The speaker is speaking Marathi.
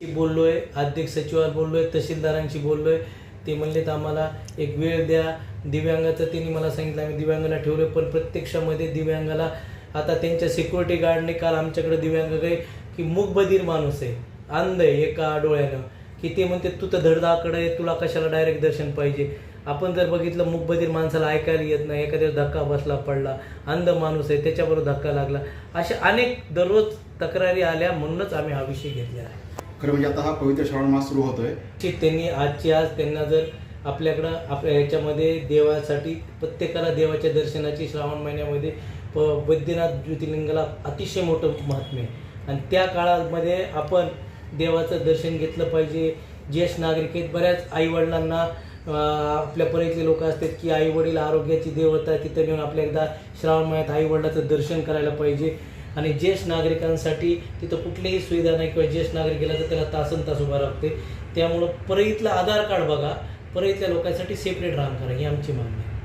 बोललोय, अध्यक्ष सचिवाला बोललोय, तहसीलदारांशी बोललोय. ते म्हणलेत आम्हाला एक वेळ द्या. दिव्यांगाचं त्यांनी मला सांगितलं आम्ही दिव्यांगाला ठेवलं, पण प्रत्यक्षामध्ये दिव्यांगाला आता त्यांच्या सिक्युरिटी गार्डने काल आमच्याकडे दिव्यांग काही की मूकबधीर माणूस आहे, अंध आहे एका डोळ्यानं, की ते म्हणते तू तर धडधाकडे आहे, तुला कशाला डायरेक्ट दर्शन पाहिजे. आपण जर बघितलं मूकबधीर माणसाला ऐकायला येत नाही, एखाद्या धक्का बसला पडला, अंध माणूस आहे त्याच्याबरोबर धक्का लागला, अशा अनेक दररोज तक्रारी आल्या, म्हणूनच आम्ही हा विषय घेतला आहे. खरं म्हणजे आता हा पवित्र श्रावण मास सुरू होतोय. त्यांनी आजची आज त्यांना जर आपल्याकडं आपल्या ह्याच्यामध्ये देवासाठी प्रत्येकाला देवाच्या दर्शनाची श्रावण महिन्यामध्ये वैद्यनाथ ज्योतिर्लिंगाला अतिशय मोठं महात्म्य आहे आणि त्या काळामध्ये आपण देवाचं दर्शन घेतलं पाहिजे. ज्येष्ठ नागरिक आहेत, बऱ्याच आईवडिलांना आपल्या परिचय लोक असतात की आईवडील आरोग्याची देवता आहे, तिथं घेऊन आपल्या एकदा श्रावण महिन्यात आईवडिलाचं दर्शन करायला पाहिजे. आणि ज्येष्ठ नागरिकांसाठी तिथं कुठलीही सुविधा नाही किंवा ज्येष्ठ नागरिक गेला तर त्याला तासन उभा लागते. त्यामुळं परळीतलं आधार कार्ड बघा, परळीतल्या लोकांसाठी सेपरेट रांग करा, ही आमची मागणी आहे.